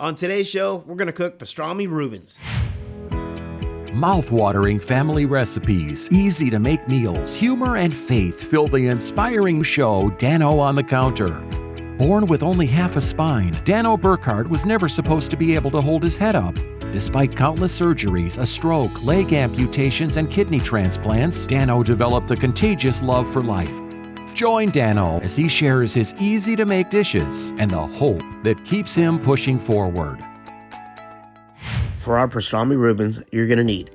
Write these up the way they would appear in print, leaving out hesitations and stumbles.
On today's show, we're going to cook pastrami Reubens. Mouth-watering family recipes, easy-to-make meals, humor, and faith fill the inspiring show Dano on the Counter. Born with only half a spine, Dano Burkhardt was never supposed to be able to hold his head up. Despite countless surgeries, a stroke, leg amputations, and kidney transplants, Dano developed a contagious love for life. Join Dano as he shares his easy-to-make dishes and the hope that keeps him pushing forward. For our pastrami Reubens, you're going to need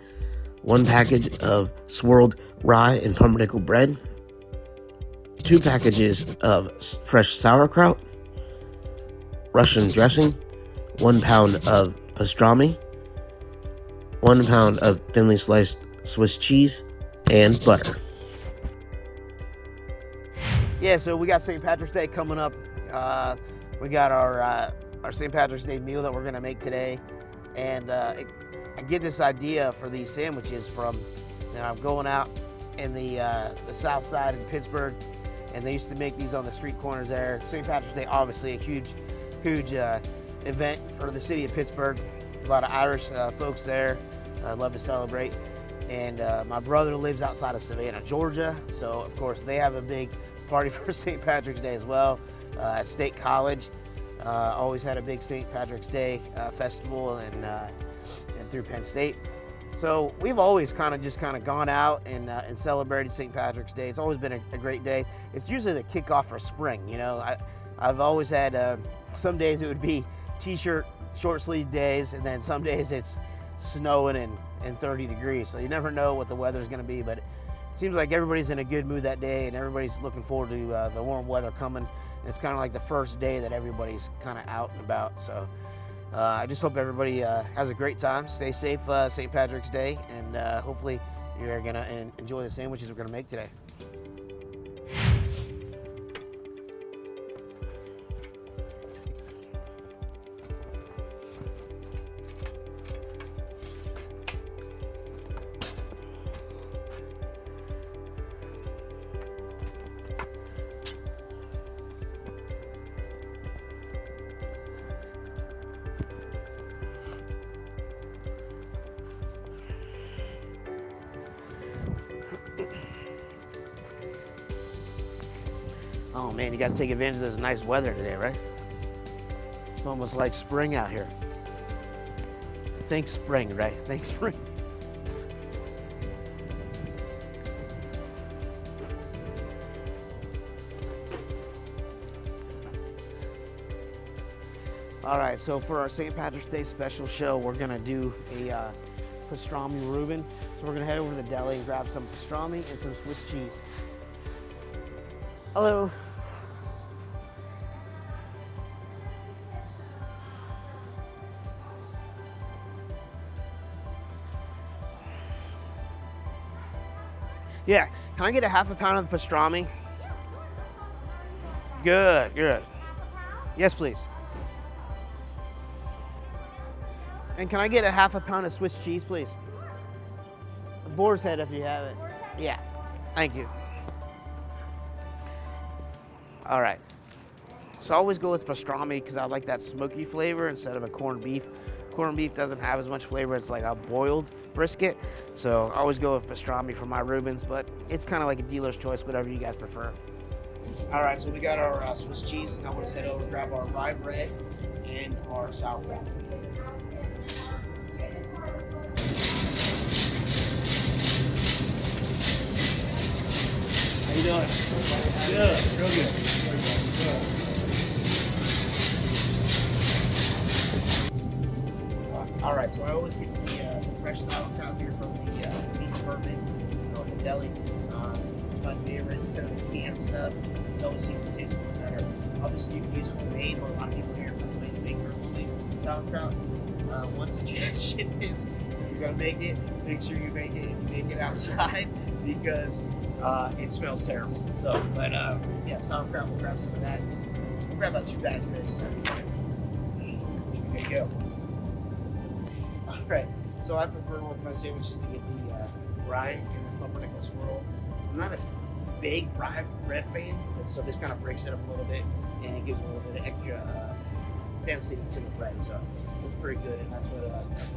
1 package of swirled rye and pumpernickel bread, 2 packages of fresh sauerkraut, Russian dressing, 1 pound of pastrami, 1 pound of thinly sliced Swiss cheese, and butter. Yeah, so we got St. Patrick's Day coming up. We got our St. Patrick's Day meal that we're going to make today. And I get this idea for these sandwiches from, I'm going out in the south side in Pittsburgh, and they used to make these on the street corners there. St. Patrick's Day, obviously a huge event for the city of Pittsburgh. A lot of Irish folks there. I love to celebrate. And my brother lives outside of Savannah, Georgia, so of course they have a big party for St. Patrick's Day as well at State College. Always had a big St. Patrick's Day festival and through Penn State. So we've always kind of gone out and celebrated St. Patrick's Day. It's always been a great day. It's usually the kickoff for spring. I've always had some days it would be t-shirt, short sleeve days, and then some days it's snowing and 30 degrees. So you never know what the weather's going to be, but it seems like everybody's in a good mood that day and everybody's looking forward to the warm weather coming. It's kind of like the first day that everybody's kind of out and about. So I just hope everybody has a great time. Stay safe St. Patrick's Day, and hopefully you're going to enjoy the sandwiches we're going to make today. Oh man, you got to take advantage of this nice weather today, right? It's almost like spring out here. Think spring, right? Think spring. All right, so for our St. Patrick's Day special show, we're gonna do a pastrami Reuben. So we're gonna head over to the deli and grab some pastrami and some Swiss cheese. Hello. Yeah, can I get a half a pound of the pastrami? Good, good. Yes, please. And can I get a half a pound of Swiss cheese, please? A boar's head if you have it. Yeah, thank you. All right. So I always go with pastrami because I like that smoky flavor instead of a corned beef. Corned beef doesn't have as much flavor. It's like a boiled brisket. So I always go with pastrami for my Reubens, but it's kind of like a dealer's choice, whatever you guys prefer. All right, so we got our Swiss cheese. Now let's head over and grab our rye bread and our sauerkraut. How you doing? Good, real good. All right, so I always get the fresh sauerkraut here from the meat department or the deli. It's my favorite instead of the canned stuff. It always seems to taste a little better. Obviously, you can use homemade, but a lot of people here in Pennsylvania make their homemade sauerkraut. One suggestion is if you're gonna make it, make sure you make it outside because it smells terrible. So, but yeah, sauerkraut. We'll grab some of that. We'll grab about 2 bags of this. There you go. Right, so I prefer with my sandwiches to get the rye and the pumpernickel swirl. I'm not a big rye bread fan, so this kind of breaks it up a little bit and it gives a little bit of density to the bread, so it's pretty good, and that's what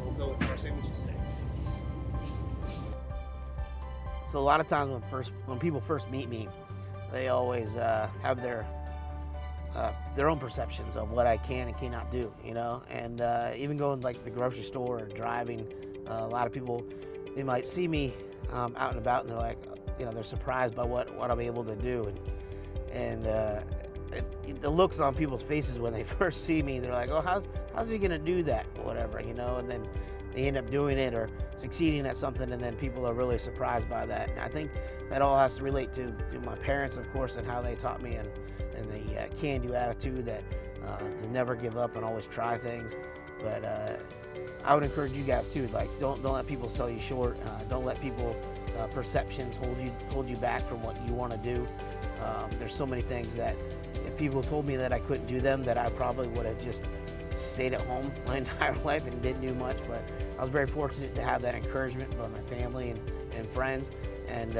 we'll go with for our sandwiches today. So a lot of times when people first meet me, they always have their own perceptions of what I can and cannot do, you know. And even going like to the grocery store or driving, a lot of people, they might see me out and about, and they're like, you know, they're surprised by what I'm able to do, and the looks on people's faces when they first see me, they're like, oh, how's he gonna do that, or whatever, you know. And then they end up doing it or succeeding at something, and then people are really surprised by that. And I think that all has to relate to my parents, of course, and how they taught me, and the can-do attitude, that to never give up and always try things. But I would encourage you guys too, like don't let people sell you short. Don't let people perceptions hold you back from what you want to do. There's so many things that if people told me that I couldn't do them, that I probably would have just stayed at home my entire life and didn't do much. But I was very fortunate to have that encouragement from my family and friends, and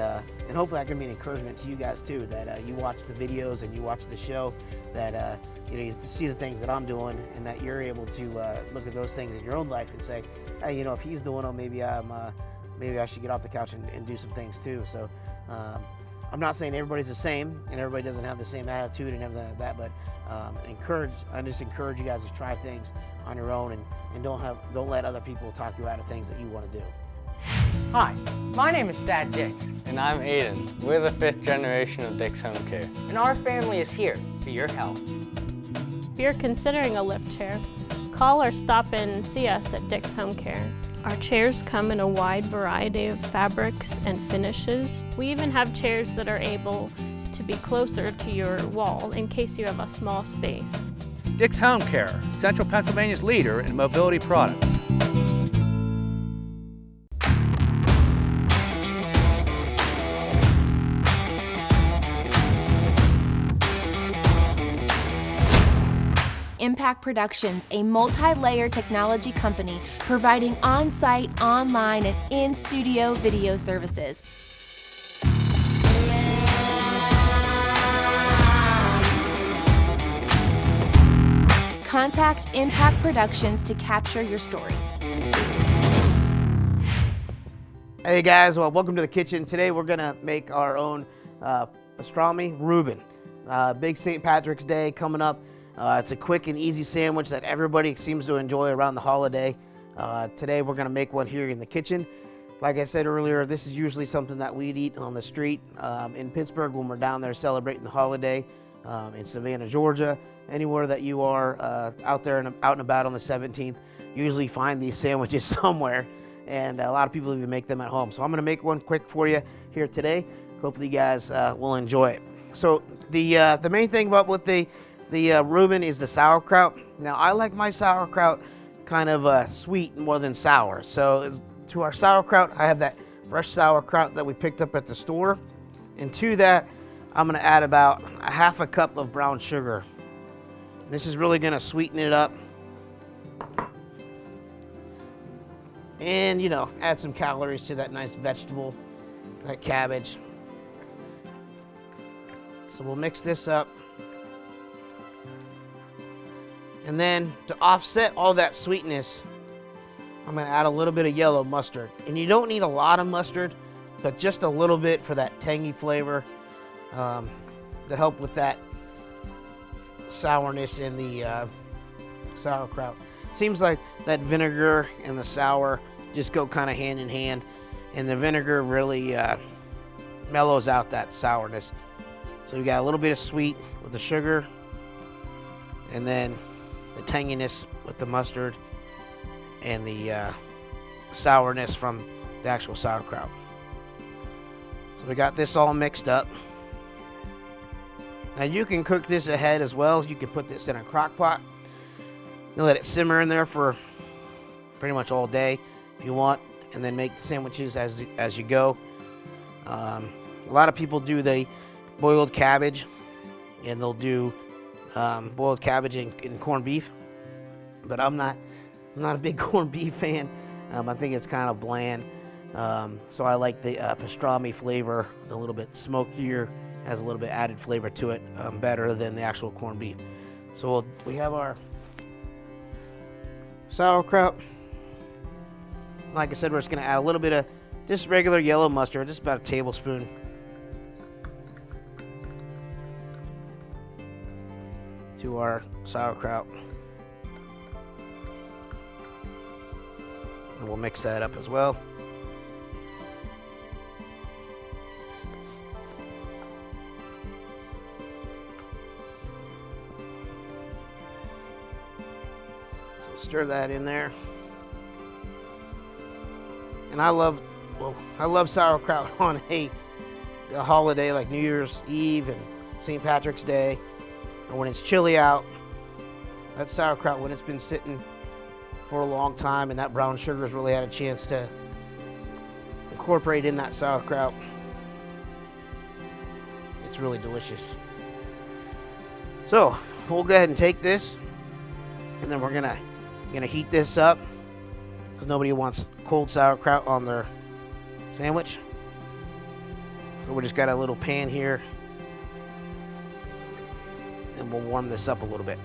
hopefully I can be an encouragement to you guys too, that you watch the videos and you watch the show, that you know, you see the things that I'm doing, and that you're able to look at those things in your own life and say, hey, you know, if he's doing them, maybe I should get off the couch and do some things too. So I'm not saying everybody's the same and everybody doesn't have the same attitude and everything like that, but I just encourage you guys to try things on your own, and don't let other people talk you out of things that you want to do. Hi, my name is Dad Dick. And I'm Aiden. We're the 5th generation of Dick's Home Care. And our family is here for your help. If you're considering a lift chair, call or stop in and see us at Dick's Home Care. Our chairs come in a wide variety of fabrics and finishes. We even have chairs that are able to be closer to your wall in case you have a small space. Dick's Home Care, Central Pennsylvania's leader in mobility products. Impact Productions, a multi-layer technology company providing on-site, online, and in-studio video services. Contact Impact Productions to capture your story. Hey guys, well, welcome to the kitchen. Today we're gonna make our own pastrami Reuben. Big St. Patrick's Day coming up. It's a quick and easy sandwich that everybody seems to enjoy around the holiday. Today we're gonna make one here in the kitchen. Like I said earlier, this is usually something that we'd eat on the street in Pittsburgh when we're down there celebrating the holiday, in Savannah, Georgia. Anywhere that you are out and about on the 17th, you usually find these sandwiches somewhere, and a lot of people even make them at home. So I'm gonna make one quick for you here today. Hopefully you guys will enjoy it. So the main thing about what the Reuben is the sauerkraut. Now I like my sauerkraut kind of sweet more than sour. So to our sauerkraut, I have that fresh sauerkraut that we picked up at the store. And to that, I'm gonna add about a half a cup of brown sugar. This is really gonna sweeten it up. And, you know, add some calories to that nice vegetable, that cabbage. So we'll mix this up. And then to offset all that sweetness, I'm gonna add a little bit of yellow mustard. And you don't need a lot of mustard, but just a little bit for that tangy flavor, to help with that sourness in the sauerkraut. Seems like that vinegar and the sour just go kind of hand in hand, and the vinegar really mellows out that sourness. So we got a little bit of sweet with the sugar, and then the tanginess with the mustard, and the sourness from the actual sauerkraut. So we got this all mixed up. Now you can cook this ahead as well. You can put this in a crock pot. You let it simmer in there for pretty much all day if you want, and then make the sandwiches as you go. A lot of people do the boiled cabbage, and they'll do boiled cabbage and corned beef, but I'm not a big corned beef fan. I think it's kind of bland, so I like the pastrami flavor. It's a little bit smokier, has a little bit added flavor to it, better than the actual corned beef. So we have our sauerkraut. Like I said, we're just going to add a little bit of just regular yellow mustard, just about a tablespoon. To our sauerkraut. And we'll mix that up as well. So stir that in there. And I love sauerkraut on a holiday like New Year's Eve and St. Patrick's Day, or when it's chilly out. That sauerkraut, when it's been sitting for a long time and that brown sugar has really had a chance to incorporate in that sauerkraut, it's really delicious. So we'll go ahead and take this, and then we're gonna heat this up, because nobody wants cold sauerkraut on their sandwich. So we just got a little pan here, and we'll warm this up a little bit.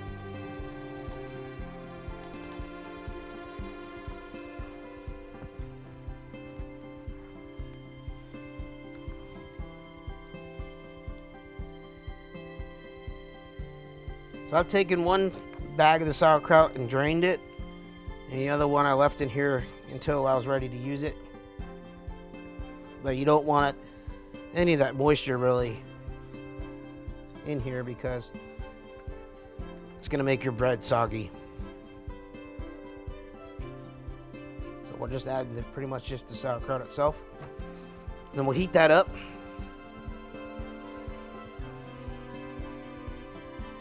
So I've taken one bag of the sauerkraut and drained it, and the other one I left in here until I was ready to use it. But you don't want any of that moisture really in here, because it's going to make your bread soggy. So we'll just add pretty much just the sauerkraut itself. Then we'll heat that up.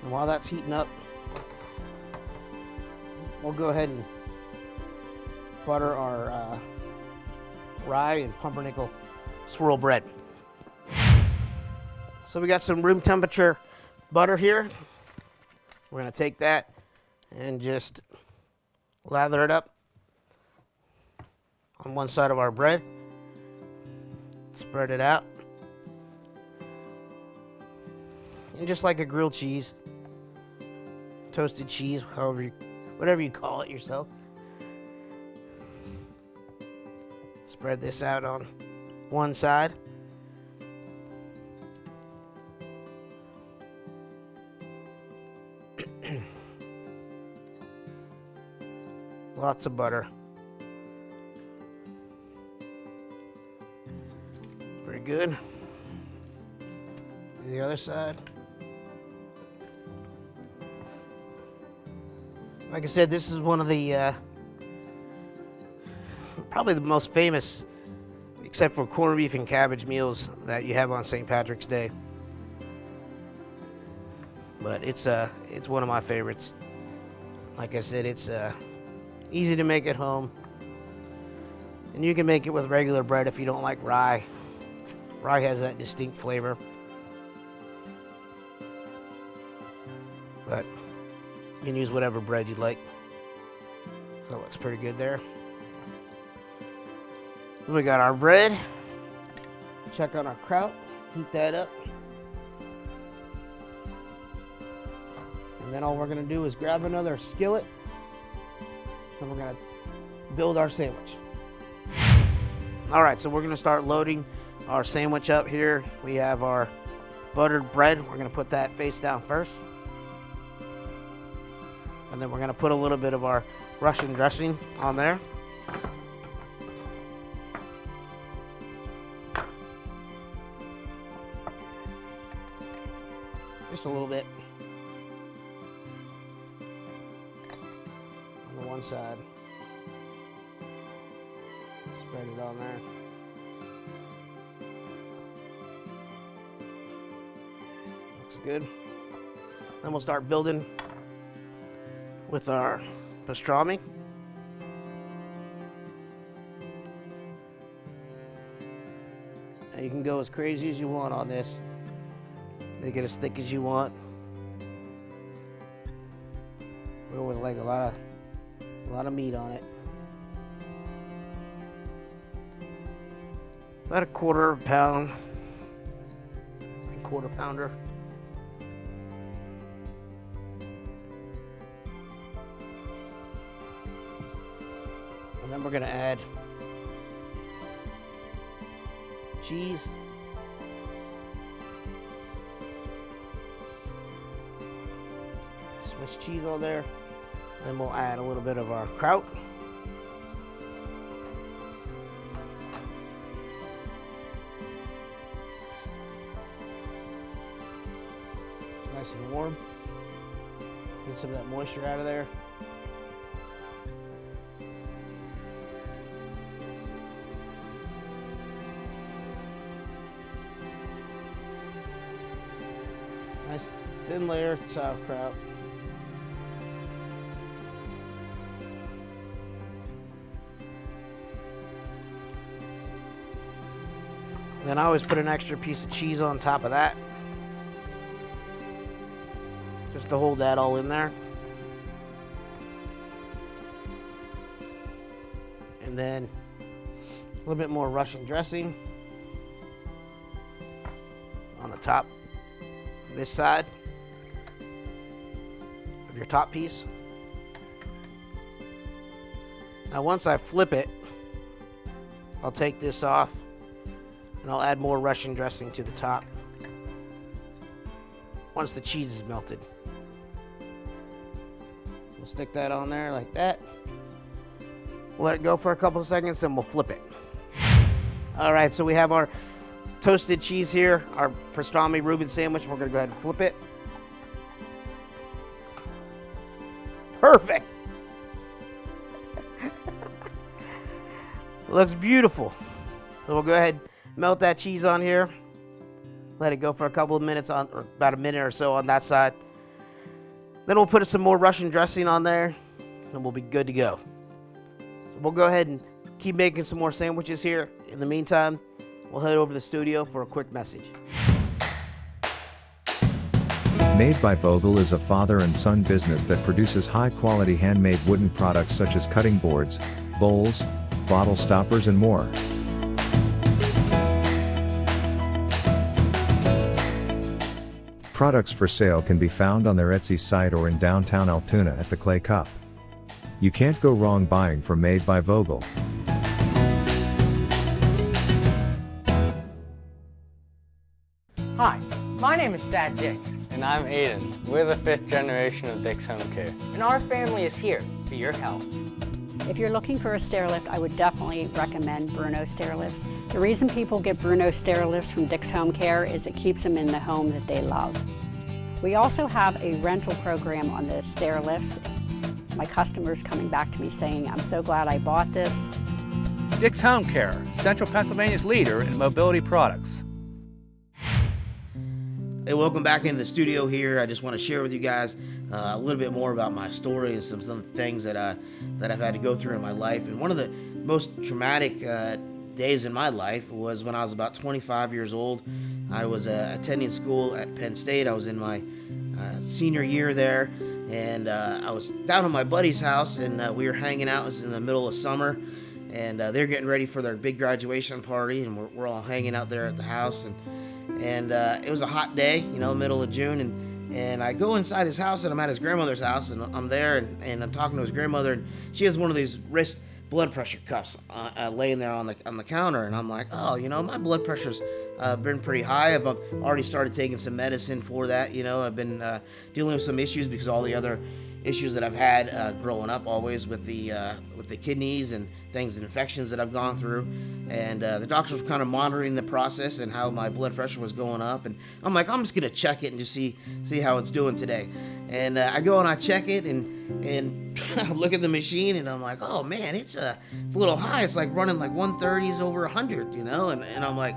And while that's heating up, we'll go ahead and butter our rye and pumpernickel swirl bread. So we got some room temperature butter here. We're going to take that and just lather it up on one side of our bread. Spread it out. And just like a grilled cheese, toasted cheese, whatever you call it yourself. Spread this out on one side. Lots of butter. Pretty good. Do the other side. Like I said, this is one of the probably the most famous, except for corned beef and cabbage meals, that you have on St. Patrick's Day. But it's one of my favorites. Like I said, it's easy to make at home, and you can make it with regular bread if you don't like rye. Rye has that distinct flavor, but you can use whatever bread you'd like. So it looks pretty good there. We got our bread. Check on our kraut. Heat that up. And then all we're going to do is grab another skillet, and we're going to build our sandwich. All right, so we're going to start loading our sandwich up here. We have our buttered bread. We're going to put that face down first. And then we're going to put a little bit of our Russian dressing on there. Just a little bit on the one side. Spread it on there. Looks good. Then we'll start building with our pastrami. Now you can go as crazy as you want on this. Make it as thick as you want. We always like a lot of meat on it. About a quarter pound, quarter pounder. then we're gonna add cheese. Swiss cheese on there. Then we'll add a little bit of our kraut. It's nice and warm. Get some of that moisture out of there. Nice thin layer of sauerkraut. Then I always put an extra piece of cheese on top of that, just to hold that all in there. And then a little bit more Russian dressing on the top, this side of your top piece. Now once I flip it, I'll take this off and I'll add more Russian dressing to the top once the cheese is melted. We'll stick that on there like that. We'll let it go for a couple of seconds, then we'll flip it. All right, so we have our toasted cheese here, our pastrami Reuben sandwich. We're gonna go ahead and flip it. Perfect. Looks beautiful. So we'll go ahead, melt that cheese on here. Let it go for a couple of minutes, or about a minute or so on that side. Then we'll put some more Russian dressing on there, and we'll be good to go. So we'll go ahead and keep making some more sandwiches here. In the meantime, we'll head over to the studio for a quick message. Made by Vogel is a father and son business that produces high-quality handmade wooden products such as cutting boards, bowls, bottle stoppers, and more. Products for sale can be found on their Etsy site or in downtown Altoona at the Clay Cup. You can't go wrong buying from Made by Vogel. Hi, my name is Dad Jake, And I'm Aiden. We're the 5th generation of Dick's Home Care. and our family is here for your health. If you're looking for a stair lift, I would definitely recommend Bruno stair lifts. The reason people get Bruno stair lifts from Dick's Home Care is it keeps them in the home that they love. We also have a rental program on the stair lifts. My customers coming back to me saying, I'm so glad I bought this. Dick's Home Care, Central Pennsylvania's leader in mobility products. Hey, welcome back into the studio here. I just want to share with you guys a little bit more about my story and some of the things that I've had to go through in my life. And one of the most traumatic days in my life was when I was about 25 years old. I was attending school at Penn State. I was in my senior year there, and I was down at my buddy's house, and we were hanging out. It was in the middle of summer, and they're getting ready for their big graduation party, and we're all hanging out there at the house. And it was a hot day, you know, middle of June, and I go inside his house, and I'm at his grandmother's house, and I'm there, and I'm talking to his grandmother, and she has one of these wrist blood pressure cuffs laying there on the counter, and I'm like, oh, you know, my blood pressure's been pretty high. I've already started taking some medicine for that, you know. I've been dealing with some issues because of all the other issues that I've had growing up, always with the kidneys and things and infections that I've gone through. And the doctors were kind of monitoring the process and how my blood pressure was going up. And I'm like, I'm just gonna check it and just see how it's doing today. And I go and I check it and I look at the machine and I'm like, oh man, it's a little high. It's like running like 130s over 100, you know. And I'm like,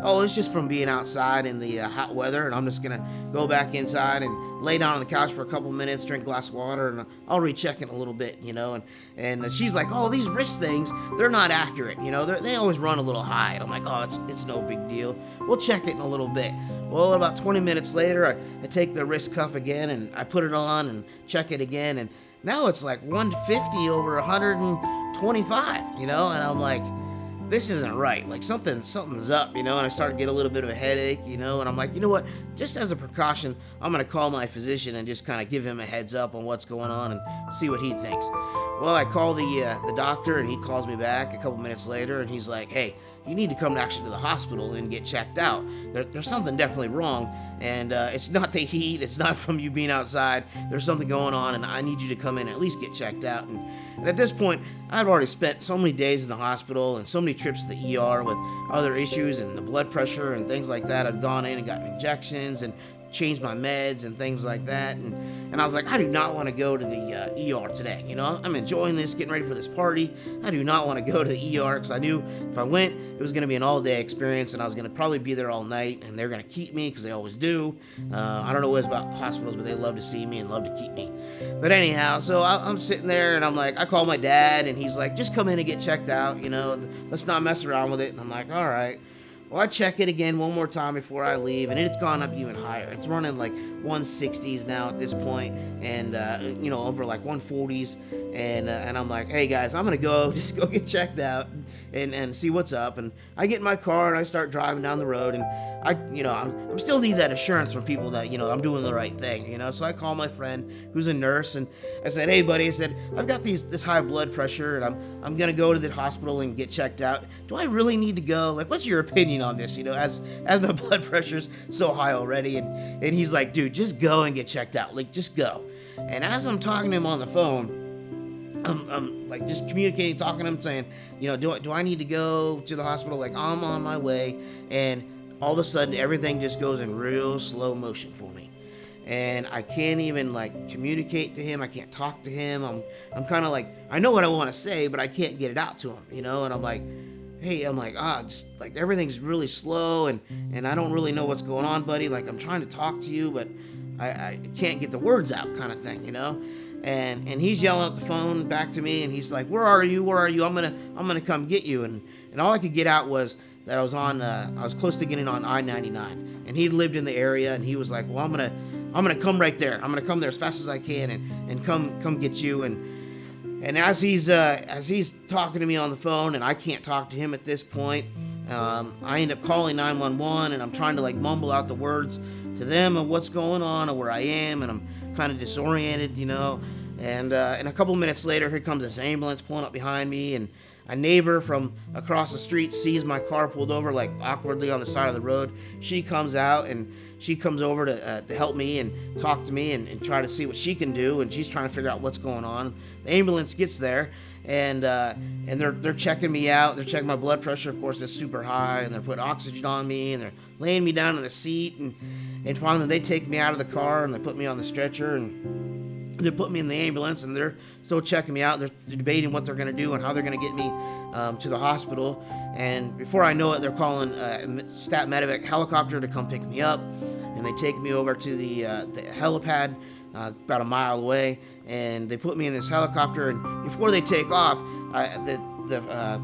oh, it's just from being outside in the hot weather, and I'm just gonna go back inside and lay down on the couch for a couple minutes, drink a glass of water, and I'll recheck it a little bit, you know. And she's like, oh, these wrist things, they're not accurate, you know. They always run a little high. And I'm like, oh, it's no big deal. We'll check it in a little bit. Well, about 20 minutes later, I take the wrist cuff again, and I put it on and check it again, and now it's like 150 over 125, you know. And I'm like, this isn't right. Like something's up, you know, and I started to get a little bit of a headache, you know, and I'm like, you know what, just as a precaution, I'm going to call my physician and just kind of give him a heads up on what's going on and see what he thinks. Well, I call the doctor, and he calls me back a couple minutes later, and he's like, hey, you need to come actually to the hospital and get checked out. There's something definitely wrong, and it's not the heat, it's not from you being outside. There's something going on, and I need you to come in and at least get checked out. And at this point, I've already spent so many days in the hospital and so many trips to the ER with other issues and the blood pressure and things like that. I've gone in and gotten injections and changed my meds and things like that, and I was like, I do not want to go to the ER today. You know, I'm enjoying this, getting ready for this party. I do not want to go to the ER, because I knew if I went, it was going to be an all-day experience, and I was going to probably be there all night, and they're going to keep me, because they always do. I don't know what it's about hospitals, but they love to see me and love to keep me. But anyhow, so I'm sitting there, and I'm like, I call my dad, and he's like, just come in and get checked out, you know, let's not mess around with it. And I'm like, all right. Well, I check it again one more time before I leave, and it's gone up even higher. It's running like 160s now at this point, and you know, over like 140s. And I'm like, hey guys, I'm gonna just go get checked out and see what's up. And I get in my car and I start driving down the road, and I'm still need that assurance from people that, you know, I'm doing the right thing, you know. So I call my friend who's a nurse, and I said, hey buddy, I said, I've got this high blood pressure, and I'm gonna go to the hospital and get checked out. Do I really need to go? Like, what's your opinion on this? You know, as my blood pressure's so high already. And he's like, dude, just go and get checked out. Like, just go. And as I'm talking to him on the phone, I'm like just communicating, talking to him, saying, you know, do I need to go to the hospital? Like, I'm on my way. And all of a sudden, everything just goes in real slow motion for me. And I can't even like communicate to him. I can't talk to him. I'm kind of like, I know what I want to say, but I can't get it out to him, you know. And I'm like, hey, just like everything's really slow, and I don't really know what's going on, buddy. Like, I'm trying to talk to you, but I can't get the words out, kind of thing, you know. And he's yelling at the phone back to me, and he's like, where are you? I'm gonna come get you. And all I could get out was that I was close to getting on I-99, and he lived in the area, and he was like, well, I'm gonna come right there. I'm gonna come there as fast as I can and come get you. And as he's talking to me on the phone, and I can't talk to him at this point, I end up calling 911, and I'm trying to like mumble out the words to them of what's going on and where I am, and I'm kind of disoriented, you know. And a couple minutes later, here comes this ambulance pulling up behind me, and a neighbor from across the street sees my car pulled over like awkwardly on the side of the road. She comes out, and she comes over to help me and talk to me and try to see what she can do, and she's trying to figure out what's going on. The ambulance gets there, and they're checking me out. They're checking my blood pressure. Of course, it's super high, and they're putting oxygen on me, and they're laying me down in the seat, and finally they take me out of the car, and they put me on the stretcher, and they put me in the ambulance, and they're still checking me out. They're debating what they're going to do and how they're going to get me to the hospital. And before I know it, they're calling a stat medevac helicopter to come pick me up, and they take me over to the helipad about a mile away, and they put me in this helicopter. And before they take off, the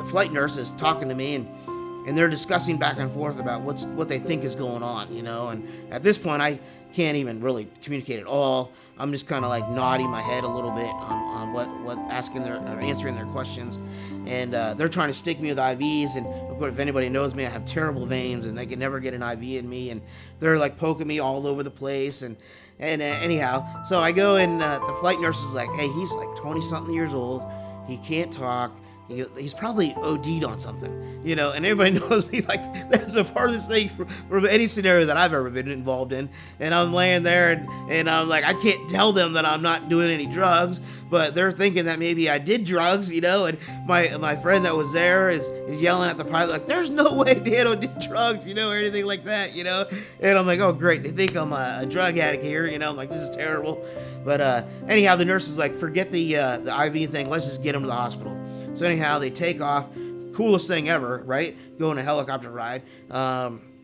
flight nurse is talking to me, and they're discussing back and forth about what they think is going on, you know. And at this point, I can't even really communicate at all. I'm just kind of like nodding my head a little bit on what answering their questions. And they're trying to stick me with IVs, and of course, if anybody knows me, I have terrible veins, and they can never get an IV in me, and they're like poking me all over the place. And anyhow, so I go, and the flight nurse is like, hey, he's like 20 something years old, he can't talk, he's probably OD'd on something, you know. And everybody knows me, like, that's the farthest thing from any scenario that I've ever been involved in. And I'm laying there, and I'm like, I can't tell them that I'm not doing any drugs, but they're thinking that maybe I did drugs, you know. And my friend that was there is yelling at the pilot, like, there's no way Dano did drugs, you know, or anything like that, you know. And I'm like, oh great, they think I'm a drug addict here, you know. I'm like, this is terrible. But anyhow, the nurse is like, forget the IV thing, let's just get him to the hospital. So anyhow, they take off. Coolest thing ever, right? Go on a helicopter ride.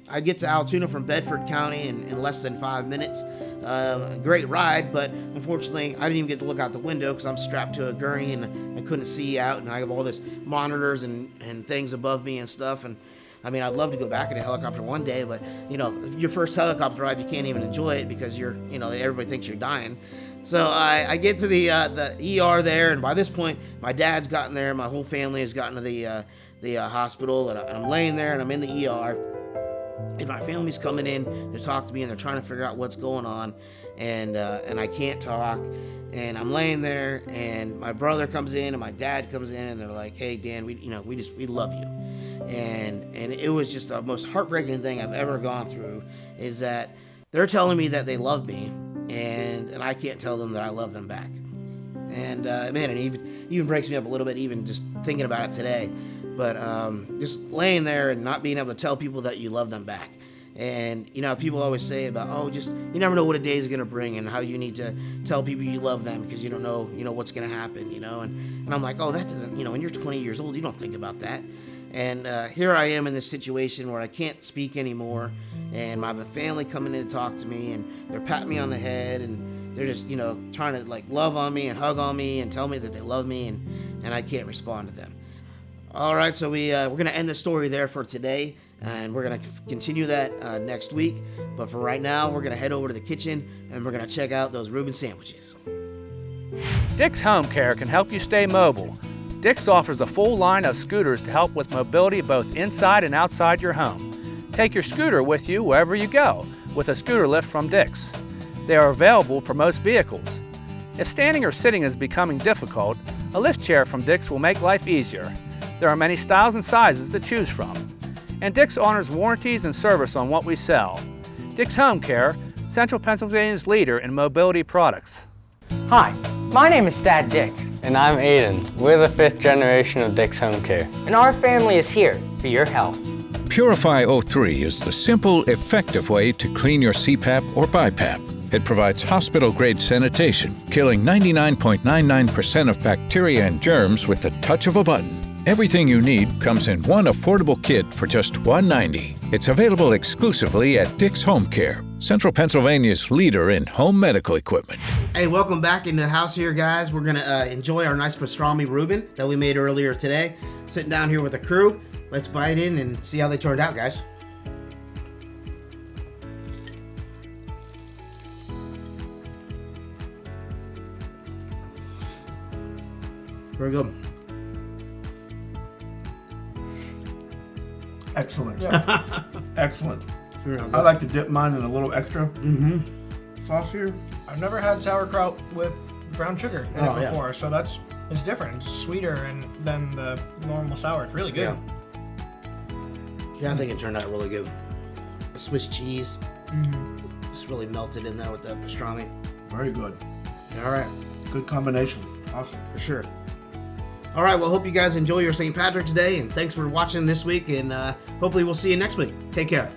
I get to Altoona from Bedford County in less than 5 minutes. Great ride, but unfortunately, I didn't even get to look out the window because I'm strapped to a gurney and I couldn't see out, and I have all this monitors and things above me and stuff. And I mean, I'd love to go back in a helicopter one day, but you know, your first helicopter ride, you can't even enjoy it because everybody thinks you're dying. So I get to the ER there, and by this point, my dad's gotten there. My whole family has gotten to the hospital, and I'm laying there, and I'm in the ER, and my family's coming in to talk to me, and they're trying to figure out what's going on, and I can't talk, and I'm laying there, and my brother comes in, and my dad comes in, and they're like, "Hey, Dan, we love you," and it was just the most heartbreaking thing I've ever gone through, is that they're telling me that they love me, and I can't tell them that I love them back. And man, it even breaks me up a little bit, even just thinking about it today. But just laying there and not being able to tell people that you love them back. And people always say about, you never know what a day is gonna bring, and how you need to tell people you love them because you don't know what's gonna happen, and I'm like, that doesn't, when you're 20 years old, you don't think about that. And here I am in this situation where I can't speak anymore, and I have a family coming in to talk to me, and they're patting me on the head, and they're just, trying to like love on me and hug on me and tell me that they love me, and I can't respond to them. All right, so we're going to end the story there for today, and we're going to continue that next week. But for right now, we're going to head over to the kitchen, and we're going to check out those Reuben sandwiches. Dick's Home Care can help you stay mobile. Dick's offers a full line of scooters to help with mobility both inside and outside your home. Take your scooter with you wherever you go with a scooter lift from Dick's. They are available for most vehicles. If standing or sitting is becoming difficult, a lift chair from Dick's will make life easier. There are many styles and sizes to choose from. And Dick's honors warranties and service on what we sell. Dick's Home Care, Central Pennsylvania's leader in mobility products. Hi, my name is Dad Dick. And I'm Aiden. We're the 5th generation of Dick's Home Care. And our family is here for your health. Purify 03 is the simple, effective way to clean your CPAP or BiPAP. It provides hospital-grade sanitation, killing 99.99% of bacteria and germs with the touch of a button. Everything you need comes in one affordable kit for just $1.90. It's available exclusively at Dick's Home Care, Central Pennsylvania's leader in home medical equipment. Hey, welcome back into the house here, guys. We're going to enjoy our nice pastrami Reuben that we made earlier today. Sitting down here with the crew. Let's bite in and see how they turned out, guys. Very good. Excellent. Excellent. I like to dip mine in a little extra sauce here. I've never had sauerkraut with brown sugar in it before, so it's different. It's sweeter than the normal sour. It's really good. Yeah, I think it turned out really good. The Swiss cheese just really melted in there with the pastrami. Very good. All right. Good combination. Awesome. For sure. All right, well, hope you guys enjoy your St. Patrick's Day, and thanks for watching this week, and hopefully we'll see you next week. Take care.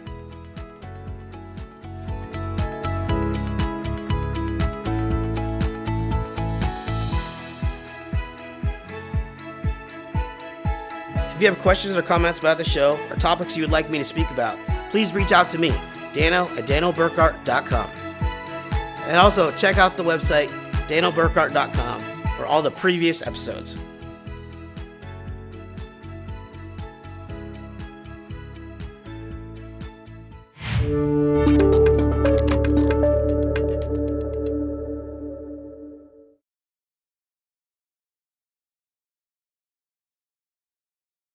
If you have questions or comments about the show or topics you would like me to speak about, please reach out to me, Dano at danoburkhart.com. And also check out the website, danoburkhart.com, for all the previous episodes.